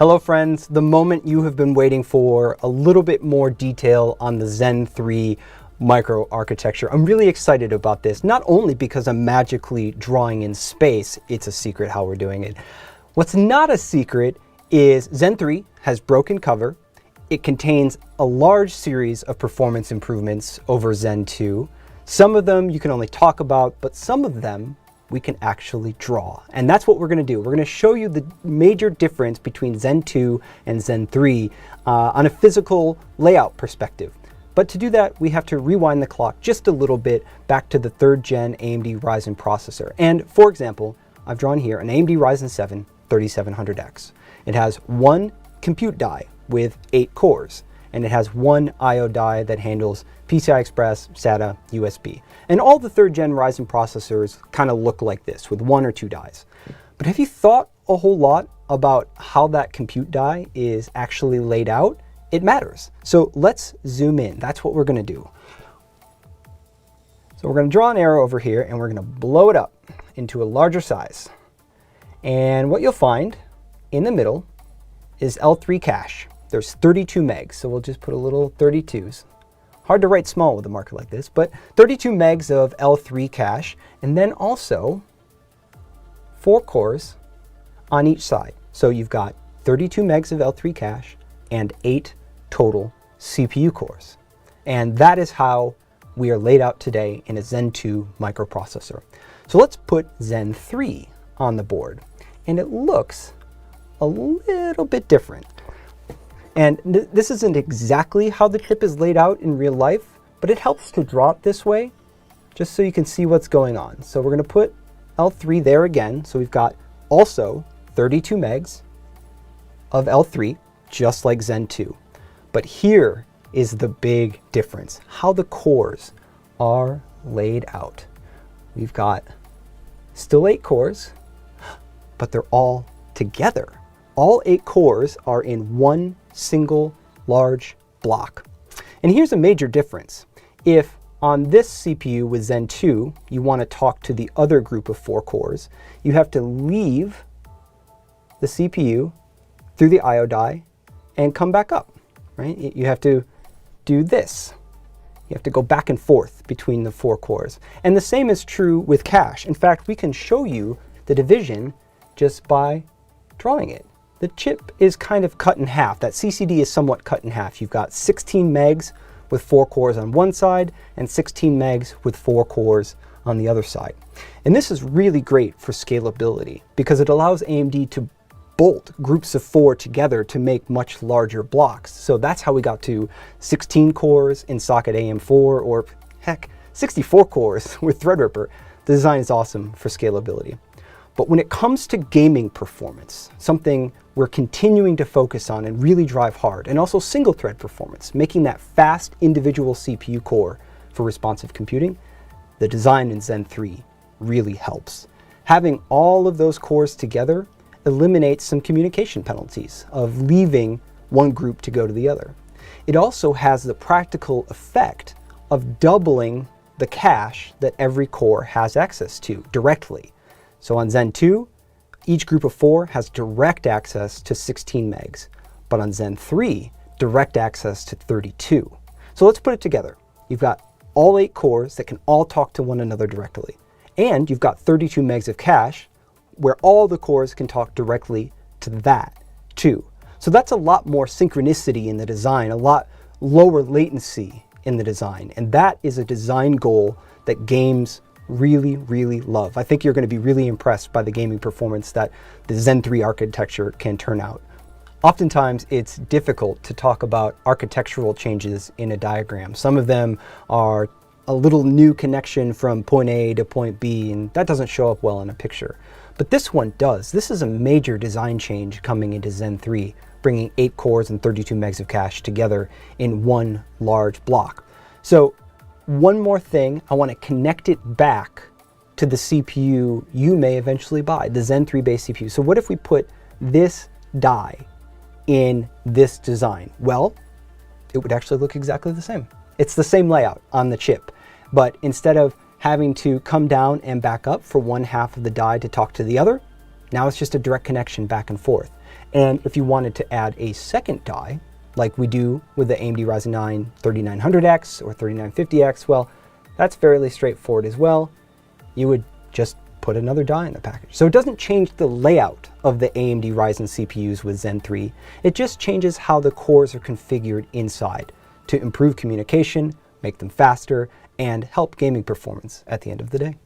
Hello friends, the moment you have been waiting for, a little bit more detail on the Zen 3 microarchitecture. I'm really excited about this, not only because I'm magically drawing in space, it's a secret how we're doing it. What's not a secret is Zen 3 has broken cover. It contains a large series of performance improvements over Zen 2. Some of them you can only talk about, but some of them we can actually draw. And that's what we're going to do. We're going to show you the major difference between Zen 2 and Zen 3 on a physical layout perspective. But to do that, we have to rewind the clock just a little bit back to the 3rd gen AMD Ryzen processor. And for example, I've drawn here an AMD Ryzen 7 3700X. It has one compute die with 8 cores, and it has one I/O die that handles PCI Express, SATA, USB. And all the 3rd gen Ryzen processors kind of look like this, with 1 or 2 dies. But have you thought a whole lot about how that compute die is actually laid out? It matters. So let's zoom in. That's what we're going to do. So we're going to draw an arrow over here, and we're going to blow it up into a larger size. And what you'll find in the middle is L3 cache. There's 32 megs, so we'll just put a little 32s. Hard to write small with a marker like this, but 32 megs of L3 cache, and then also 4 cores on each side. So you've got 32 megs of L3 cache and 8 total CPU cores. And that is how we are laid out today in a Zen 2 microprocessor. So let's put Zen 3 on the board, and it looks a little bit different. And this isn't exactly how the chip is laid out in real life, but it helps to draw it this way, just so you can see what's going on. So we're going to put L3 there again. So we've got also 32 megs of L3, just like Zen 2. But here is the big difference, how the cores are laid out. We've got still 8 cores, but they're all together. All 8 cores are in one single large block. And here's a major difference. If on this CPU with Zen 2, you want to talk to the other group of 4 cores, you have to leave the CPU through the I/O die and come back up, right? You have to do this. You have to go back and forth between the 4 cores. And the same is true with cache. In fact, we can show you the division just by drawing it. The chip is kind of cut in half. That CCD is somewhat cut in half. You've got 16 megs with 4 cores on one side and 16 megs with 4 cores on the other side. And this is really great for scalability because it allows AMD to bolt groups of 4 together to make much larger blocks. So that's how we got to 16 cores in socket AM4, or heck, 64 cores with Threadripper. The design is awesome for scalability. But when it comes to gaming performance, something we're continuing to focus on and really drive hard, and also single thread performance, making that fast individual CPU core for responsive computing, the design in Zen 3 really helps. Having all of those cores together eliminates some communication penalties of leaving one group to go to the other. It also has the practical effect of doubling the cache that every core has access to directly. So on Zen 2, each group of 4 has direct access to 16 megs, but on Zen 3, direct access to 32. So let's put it together. You've got all 8 cores that can all talk to one another directly. And you've got 32 megs of cache where all the cores can talk directly to that too. So that's a lot more synchronicity in the design, a lot lower latency in the design. And that is a design goal that games really, really love. I think you're going to be really impressed by the gaming performance that the Zen 3 architecture can turn out. Oftentimes, it's difficult to talk about architectural changes in a diagram. Some of them are a little new connection from point A to point B, and that doesn't show up well in a picture. But this one does. This is a major design change coming into Zen 3, bringing 8 cores and 32 megs of cache together in one large block. So one more thing, I want to connect it back to the CPU you may eventually buy, the Zen 3 base CPU. So what if we put this die in this design? Well, it would actually look exactly the same. It's the same layout on the chip, but instead of having to come down and back up for one half of the die to talk to the other, Now it's just a direct connection back and forth. And if you wanted to add a second die, like we do with the AMD Ryzen 9 3900X or 3950X, well, that's fairly straightforward as well. You would just put another die in the package. So it doesn't change the layout of the AMD Ryzen CPUs with Zen 3. It just changes how the cores are configured inside to improve communication, make them faster, and help gaming performance at the end of the day.